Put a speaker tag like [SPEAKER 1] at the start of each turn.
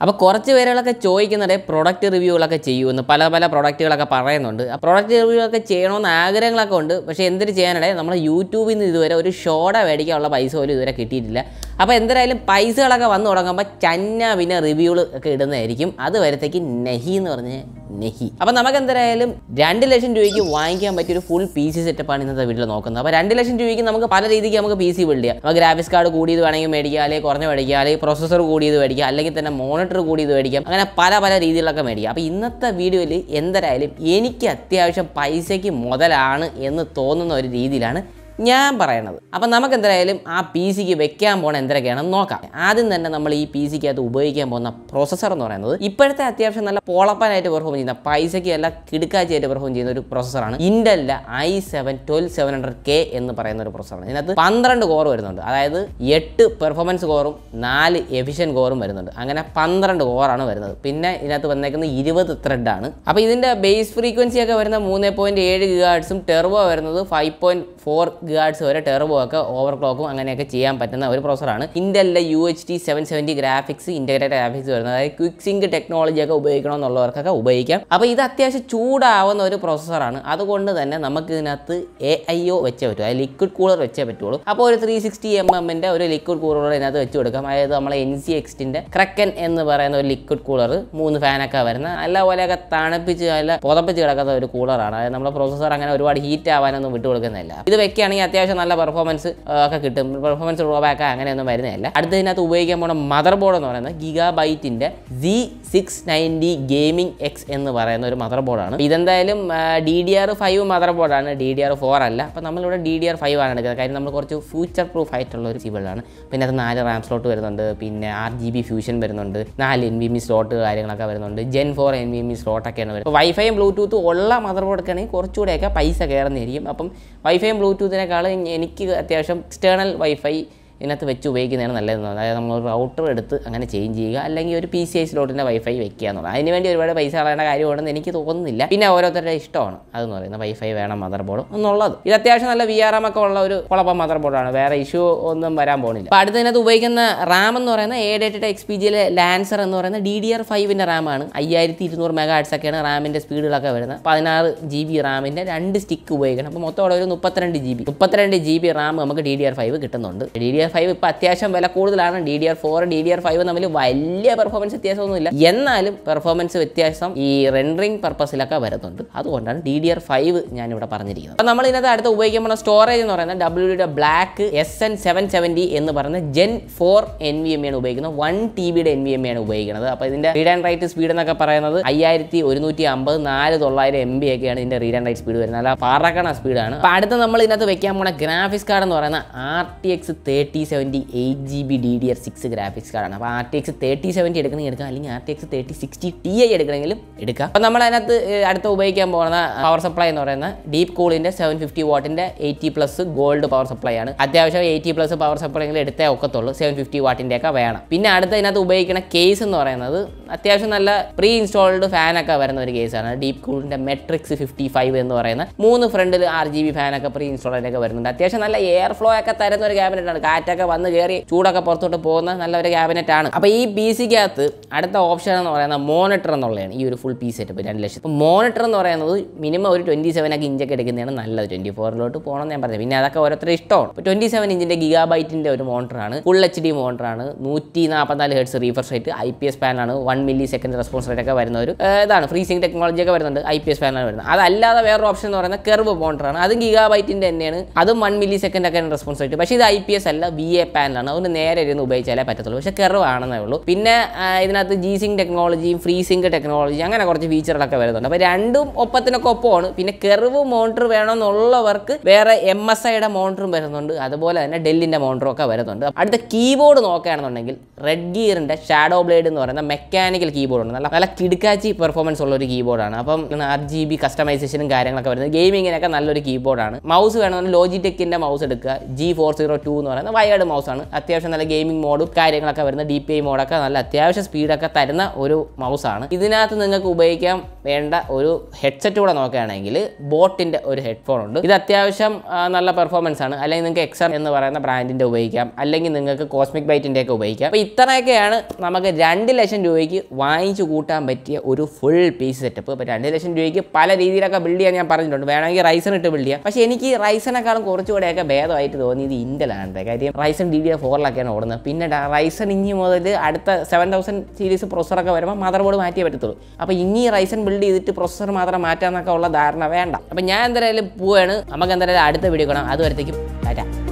[SPEAKER 1] അപ്പോൾ കുറച്ച് പേരുകളൊക്കെ ചോദിക്കുന്നുണ്ട് പ്രൊഡക്റ്റ് റിവ്യൂകളൊക്കെ ചെയ്യുമെന്ന് പല പ്രൊഡക്റ്റുകളൊക്കെ പറയുന്നുണ്ട്. ആ പ്രൊഡക്റ്റ് റിവ്യൂകളൊക്കെ ചെയ്യണമെന്ന് ആഗ്രഹങ്ങളൊക്കെ ഉണ്ട്. പക്ഷേ എന്തിന് ചെയ്യാനിടെ നമ്മൾ യൂട്യൂബിൽ നിന്ന് ഇതുവരെ ഒരു ഷോർട്ട് മേടിക്കാനുള്ള പൈസ പോലും ഇതുവരെ കിട്ടിയിട്ടില്ല. അപ്പോൾ എന്തായാലും പൈസകളൊക്കെ വന്നു തുടങ്ങുമ്പോൾ പിന്നെ റിവ്യൂകൾ ഒക്കെ ഇടുന്നതായിരിക്കും. അത് വരത്തേക്ക് നെഹി എന്ന് പറഞ്ഞ് നെഹി. അപ്പോൾ നമുക്ക് എന്തായാലും 2 ലക്ഷം രൂപയ്ക്ക് വാങ്ങിക്കാൻ പറ്റിയൊരു ഫുൾ പി സി സെറ്റപ്പാണ് ഇന്നത്തെ വീട്ടിൽ നോക്കുന്നത്. അപ്പോൾ 2 ലക്ഷം രൂപയ്ക്ക് നമുക്ക് പല രീതിക്ക് നമുക്ക് പി സി ബിൽഡ് ചെയ്യാം. നമുക്ക് ഗ്രാഫിക്സ് കാർഡ് കൂടിയത് വേണമെങ്കിൽ മേടിക്കുക, അല്ലെങ്കിൽ കുറഞ്ഞ് മേടിക്കുക, അല്ലെങ്കിൽ പ്രോസസ്സർ കൂടിയത് മേടിക്കുക, അല്ലെങ്കിൽ തന്നെ മോണിറ്റർ കൂടിയത് മേടിക്കാം. അങ്ങനെ പല രീതിയിലൊക്കെ മേടിക്കാം. അപ്പോൾ ഇന്നത്തെ വീഡിയോയിൽ എന്തായാലും എനിക്ക് അത്യാവശ്യം പൈസയ്ക്ക് മുതലാണ് എന്ന് തോന്നുന്ന ഒരു രീതിയിലാണ് ഞാൻ പറയണത്. അപ്പം നമുക്ക് എന്തായാലും ആ പി സിക്ക് വെക്കാൻ പോകണം എന്തൊക്കെയാണെന്ന് നോക്കാം. ആദ്യം തന്നെ നമ്മൾ ഈ പി സിക്കകത്ത് ഉപയോഗിക്കാൻ പോകുന്ന പ്രോസസ്സർ എന്ന് പറയുന്നത് ഇപ്പോഴത്തെ അത്യാവശ്യം നല്ല പൊളപ്പനായിട്ട് പെർഫോം ചെയ്യുന്ന പൈസയ്ക്ക് എല്ലാം കിടുക്കാച്ചായിട്ട് പെർഫോം ചെയ്യുന്ന ഒരു പ്രോസസ്സറാണ് ഇൻ്റലിൻ്റെ i7-12700K എന്ന് പറയുന്ന ഒരു പ്രോസസ്സറാണ്. ഇതിനകത്ത് 12 കോർ വരുന്നുണ്ട്. അതായത് 8 പെർഫോമൻസ് കോറും 4 എഫിഷ്യൻ കോറും വരുന്നുണ്ട്. അങ്ങനെ 12 കോറാണ് വരുന്നത്. പിന്നെ ഇതിനകത്ത് വന്നേക്കുന്നത് 20 ത്രെഡാണ്. അപ്പോൾ ഇതിൻ്റെ ബേസ് ഫ്രീക്വൻസി ഒക്കെ വരുന്ന 3.7 GHz, ടെർബോ വരുന്നത് 5.4 GHz വരെ ടെർബോ ഒക്കെ ഓവർക്ലോക്കും അങ്ങനെയൊക്കെ ചെയ്യാൻ പറ്റുന്ന ഒരു പ്രോസസ്സറാണ്. ഇൻ്റലിലെ UHD 770 ഗ്രാഫിക്സ് ഇൻ്റഗ്രേറ്റഡ് ഗ്രാഫിക്സ് വരുന്നത്. അതായത് ക്വിക്ക് സിങ്ക് ടെക്നോളജി ഒക്കെ ഉപയോഗിക്കണമെന്നുള്ളവർക്കൊക്കെ ഉപയോഗിക്കാം. അപ്പോൾ ഇത് അത്യാവശ്യം ചൂടാവുന്ന ഒരു പ്രോസസ്സറാണ്. അതുകൊണ്ട് തന്നെ നമുക്ക് ഇതിനകത്ത് AIO വെച്ചേ പറ്റൂ, അതായത് ലിക്വിഡ് കൂളർ വെച്ചേ പറ്റുള്ളൂ. അപ്പോൾ ഒരു 360mm ഒരു ലിക്വിഡ് കൂളർ ഇതിനകത്ത് വെച്ച് കൊടുക്കാം. അതായത് നമ്മളെ NCXൻ്റെ ക്രക്കൻ എന്ന് പറയുന്ന ഒരു ലിക്വിഡ് കൂളർ 3 ഫാനൊക്കെ വരുന്ന നല്ലപോലെയൊക്കെ തണുപ്പിച്ച് നല്ല പുതപ്പിച്ച് കിടക്കുന്ന ഒരു കൂളറാണ്. അതായത് നമ്മുടെ പ്രോസസ്സർ അങ്ങനെ ഒരുപാട് ഹീറ്റ് ആവാനൊന്നും വിട്ടു കൊടുക്കുന്നില്ല. ഇത് വെക്കുകയാണെങ്കിൽ അത്യാവശ്യം നല്ല പെർഫോമൻസ് ഒക്കെ കിട്ടും. പെർഫോമൻസ് ഡ്രോബാക്ക് അങ്ങനെയൊന്നും വരുന്നില്ല. അടുത്തതിനകത്ത് ഉപയോഗിക്കാൻ പോകുന്ന മദർ ബോർഡ് എന്ന് പറയുന്നത് ഗിഗാബൈറ്റിൻ്റെ Z690 ഗെയിമിംഗ് എക്സ് എന്ന് പറയുന്ന ഒരു മദർ ബോർഡാണ്. ഇതെന്തായാലും DDR5 മദർ ബോർഡാണ്, DDR4 അല്ല. അപ്പോൾ നമ്മളിവിടെ DDR5 ആണ് എടുക്കുന്നത്. കാര്യം നമ്മൾ കുറച്ച് ഫ്യൂച്ചർ പ്രൂഫ് ആയിട്ടുള്ള ഒരു സിബിളാണ്. പിന്നെ അത് 4 RAM സ്ലോട്ട് വരുന്നുണ്ട്, പിന്നെ RGB ഫ്യൂഷൻ വരുന്നുണ്ട്, 4 NVMe സ്ലോട്ട് കാര്യങ്ങളൊക്കെ വരുന്നുണ്ട്, Gen 4 NVMe സ്ലോട്ടൊക്കെയാണ് വരുന്നത്. അപ്പോൾ വൈഫൈയും ബ്ലൂടൂത്തും ഉള്ള മദർ ബോർഡൊക്കെ ആണെങ്കിൽ കുറച്ചുകൂടെയൊക്കെ പൈസ കയറുന്നതായിരിക്കും. അപ്പം വൈഫൈയും ബ്ലൂടൂത്തിനേക്കാൾ എനിക്ക് അത്യാവശ്യം എക്സ്റ്റേണൽ വൈഫൈ ഇതിനകത്ത് വെച്ച് ഉപയോഗിക്കുന്നതാണ് നല്ലതെന്ന്. അതായത് നമ്മൾ റൗട്ടർ എടുത്ത് അങ്ങനെ ചേഞ്ച് ചെയ്യുക, അല്ലെങ്കിൽ ഒരു PCI സ്ലോട്ടിൻ്റെ വൈഫൈ വെക്കുക എന്നുള്ളത്. അതിന് വേണ്ടി ഒരുപാട് പൈസ കളയേണ്ട കാര്യമുണ്ടെന്ന് എനിക്ക് തോന്നുന്നില്ല. പിന്നെ ഓരോരുത്തരുടെ ഇഷ്ടമാണ് അതെന്ന് പറയുന്നത് വൈഫൈ വേണം മദർ ബോർഡ് എന്നുള്ളത്. ഇത് അത്യാവശ്യം നല്ല VRM ഒക്കെ ഉള്ള ഒരു കുഴപ്പം മദർ ബോർഡാണ്, വേറെ ഇഷ്യൂ ഒന്നും വരാൻ പോകുന്നില്ല. അപ്പോൾ അടുത്തതിനകത്ത് ഉപയോഗിക്കുന്ന റാം എന്ന് പറയുന്നത് A-Data XPGയിലെ ലാൻസർ എന്ന് പറയുന്ന DDR5ൻ്റെ റാമാണ്. 5200 MHz ഒക്കെയാണ് റാമിൻ്റെ സ്പീഡുകളൊക്കെ വരുന്നത്. 16 GB റാമിൻ്റെ 2 സ്റ്റിക്ക് ഉപയോഗിക്കണം. അപ്പോൾ മൊത്തം ഒരു 32 GB റാം നമുക്ക് DDR5 കിട്ടുന്നുണ്ട്. DDR5 ഇപ്പോൾ അത്യാവശ്യം വില കൂടുതലാണ്. DDR4 DDR5 തമ്മിൽ വലിയ പെർഫോമൻസ് വ്യത്യാസമൊന്നുമില്ല. എന്നാലും പെർഫോമൻസ് വ്യത്യാസം ഈ റെൻഡറിങ് പർപ്പസിലൊക്കെ വരുന്നുണ്ട്. അതുകൊണ്ടാണ് DDR5 ഞാനിവിടെ പറഞ്ഞിരിക്കുന്നത്. അപ്പോൾ നമ്മൾ ഇതിനകത്ത് അടുത്ത് ഉപയോഗിക്കുന്ന സ്റ്റോറേജ് എന്ന് പറയുന്നത് WD ബ്ലാക്ക് SN770 എന്ന് പറയുന്ന Gen 4 NVMe ആണ് ഉപയോഗിക്കുന്നത്. 1 TB NVMe ആണ് ഉപയോഗിക്കുന്നത്. അപ്പോൾ ഇതിൻ്റെ റീഡ് ആൻഡ് റൈറ്റ് സ്പീഡ് എന്നൊക്കെ പറയുന്നത് 5150 4900 MB ഒക്കെയാണ് ഇതിൻ്റെ റീഡ് ആൻഡ് റൈറ്റ് സ്പീഡ് വരുന്നത്. അല്ല പറക്കണ സ്പീഡാണ്. അപ്പോൾ അടുത്ത് നമ്മൾ ഇതിനകത്ത് വെക്കാൻ പോണ ഗ്രാഫിക്സ് കാർഡ് എന്ന് പറയുന്ന RTX 3070 8GB DDR6 ഗ്രാഫിക്സ് കാർഡാണ്. അപ്പോൾ RTX 3070 എടുക്കണമെങ്കിൽ എടുക്കാം, അല്ലെങ്കിൽ RTX 3060 Ti എടുക്കണമെങ്കിലും എടുക്കാം. അപ്പോൾ നമ്മൾ അതിനകത്ത് അടുത്ത് ഉപയോഗിക്കാൻ പോകുന്ന പവർ സപ്ലൈ എന്ന് പറയുന്ന ഡീപ് കൂളിൻ്റെ 750 വാട്ടിൻ്റെ 80+ ഗോൾഡ് പവർ സപ്ലൈ ആണ്. അത്യാവശ്യം 80+ പവർ സപ്ലൈ എടുത്തേ ഒക്കത്തുള്ളൂ, 750 വാട്ടിൻ്റെ ഒക്കെ വേണം. പിന്നെ അടുത്ത ഇതിനകത്ത് ഉപയോഗിക്കുന്ന കേസ് എന്ന് പറയുന്നത് അത്യാവശ്യം നല്ല പ്രീ ഇൻസ്റ്റാൾഡ് ഫാനൊക്കെ വരുന്ന ഒരു കേസാണ്. ഡീപ് കൂളിൻ്റെ മെട്രിക്സ് 55 എന്ന് പറയുന്ന 3 ഫ്രണ്ടിൽ RGB ഫാനൊക്കെ പ്രീ ഇൻസ്റ്റാൾഡൊക്കെ വരുന്നുണ്ട്. അത്യാവശ്യം നല്ല എയർ ഫ്ലോ ഒക്കെ തരുന്ന ഒരു ക്യാബിനറ്റാണ്. കാറ്റൊക്കെ വന്ന് കയറി ചൂടൊക്കെ പുറത്തോട്ട് പോകുന്ന നല്ലൊരു ക്യാബിനറ്റ് ആണ്. അപ്പോൾ ഈ പി സിക്കകത്ത് അടുത്ത ഓപ്ഷൻ എന്ന് പറയുന്നത് മോണിറ്റർ എന്നുള്ളതാണ്. ഈ ഒരു ഫുൾ പി സെറ്റപ്പ് 2 ലക്ഷം. അപ്പോൾ മോണിറ്റർ എന്ന് പറയുന്നത് മിനിമം ഒരു 27 ഇഞ്ചൊക്കെ എടുക്കുന്നതാണ് നല്ലത്. 24 പോകണമെന്ന് ഞാൻ പറഞ്ഞു. പിന്നെ അതൊക്കെ ഓരോരുത്തരുടെ ഇഷ്ടമാണ്. ഇപ്പോൾ 27 ഇഞ്ചിൻ്റെ ഗിഗാബൈറ്റിൻ്റെ ഒരു മോണിറ്ററാണ്. ഫുൾ HD മോണിറ്ററാണ്. 144 Hz റീഫ്രഷ് റേറ്റ്, IPS പാനലാണ്. 1 millisecond റെസ്പോൺസ് റേറ്റ് ഒക്കെ വരുന്ന ഒരു ഇതാണ്. ഫ്രീസിംഗ് ടെക്നോളജി ഒക്കെ വരുന്നുണ്ട്. IPS പാനലാണ് വരുന്നത്. അതല്ലാതെ വേറൊരു ഓപ്ഷൻ എന്ന് പറയുന്നത് കെർവ് മോണിറ്ററാണ്. അതും ഗിഗാബൈറ്റിൻ്റെ തന്നെയാണ്. അതും 1 millisecond ഒക്കെ റെസ്പോൺസ് റേറ്റ്. പക്ഷേ ഇത് IPS അല്ല, VA പാനലാണ്. അതുകൊണ്ട് നേരെ ഇരുന്ന് ഉപയോഗിച്ചാലേ പറ്റത്തുള്ളൂ. പക്ഷേ കെർവ് ആണെന്നേ ഉള്ളൂ. പിന്നെ ഇതിനകത്ത് G-Sync ടെക്നോളജിയും ഫ്രീസിംഗ് ടെക്നോളജി അങ്ങനെ കുറച്ച് ഫീച്ചറുകളൊക്കെ വരുന്നുണ്ട്. അപ്പോൾ രണ്ടും ഒപ്പത്തിനൊക്കെ ഒപ്പമാണ്. പിന്നെ കെർവ് മോണിറ്റർ വേണമെന്നുള്ളവർക്ക് വേറെ MSIയുടെ മോണിറ്ററും വരുന്നുണ്ട്. അതുപോലെ തന്നെ ഡെല്ലിൻ്റെ മോണിറ്ററും ഒക്കെ വരുന്നുണ്ട്. അടുത്ത കീബോർഡ് നോക്കുകയാണെന്നുണ്ടെങ്കിൽ റെഡ് ഗിയറിൻ്റെ ഷാഡോ ബ്ലേഡ് എന്ന് പറയുന്ന മെക്കാനിക്കൽ കീബോർഡ് ഉണ്ട്, നല്ല കിടുക്കാച്ചി പെർഫോമൻസ് ഉള്ള ഒരു കീബോർഡാണ്. അപ്പം RGB കസ്റ്റമൈസേഷനും കാര്യങ്ങളൊക്കെ വരുന്നത് ഗെയിമിങ്ങിനൊക്കെ നല്ലൊരു കീബോർഡാണ്. മൗസ് വേണമെങ്കിൽ ലോജിടെക്കിൻ്റെ മൗസ് എടുക്കുക, G402 എന്ന് പറയുന്ന വയേർഡ് മൗസാണ്. അത്യാവശ്യം നല്ല ഗെയിമിംഗ് മോഡും കാര്യങ്ങളൊക്കെ വരുന്ന DPI മോഡൊക്കെ നല്ല അത്യാവശ്യം സ്പീഡൊക്കെ തരുന്ന ഒരു മൗസാണ്. ഇതിനകത്ത് നിങ്ങൾക്ക് ഉപയോഗിക്കാൻ വേണ്ട ഒരു ഹെഡ്സെറ്റ് കൂടെ നോക്കുകയാണെങ്കിൽ ബോട്ടിൻ്റെ ഒരു ഹെഡ്ഫോൺ ഉണ്ട്. ഇത് അത്യാവശ്യം നല്ല പെർഫോമൻസ് ആണ്. അല്ലെങ്കിൽ നിങ്ങൾക്ക് എക്സർ എന്ന് പറയുന്ന ബ്രാൻഡിൻ്റെ ഉപയോഗിക്കാം, അല്ലെങ്കിൽ നിങ്ങൾക്ക് കോസ്മിക് ബൈറ്റിൻ്റെ ഒക്കെ ഉപയോഗിക്കാം. അപ്പോൾ ഇത്രയൊക്കെയാണ് നമുക്ക് 2 ലക്ഷം രൂപയ്ക്ക് വാങ്ങിച്ചു കൂട്ടാൻ പറ്റിയ ഒരു ഫുൾ പീസ് സെറ്റപ്പ്. ഇപ്പോൾ 2 ലക്ഷം രൂപയ്ക്ക് പല രീതിയിലൊക്കെ ബിൽഡ് ചെയ്യാൻ ഞാൻ പറഞ്ഞിട്ടുണ്ട്. വേണമെങ്കിൽ റൈസൺ ഇട്ട് ബിൽഡ് ചെയ്യാം. പക്ഷേ എനിക്ക് റൈസനേക്കാളും കുറച്ചുകൂടെയൊക്കെ ഭേദമായിട്ട് തോന്നിയത് ഇൻ്റലാണ്. കാര്യം റൈസൺ DDR4 ഓടുന്നത്. പിന്നെ റൈസൺ ഇനി മുതൽ അടുത്ത 7000 സീരീസ് പ്രൊസറൊക്കെ വരുമ്പോൾ മദർ ബോർഡ് മാറ്റിയേ പറ്റത്തുള്ളൂ. അപ്പോൾ ഇനി റൈസൺ ബിൽഡ് ചെയ്തിട്ട് പ്രൊസസർ മാത്രം മാറ്റാമെന്നൊക്കെ ഉള്ള ധാരണ വേണ്ട. അപ്പോൾ ഞാൻ എന്തായാലും പോവുകയാണ്. നമുക്ക് എന്തായാലും അടുത്ത വീഡിയോ കാണാം. അതുവരത്തേക്കും ടാറ്റ.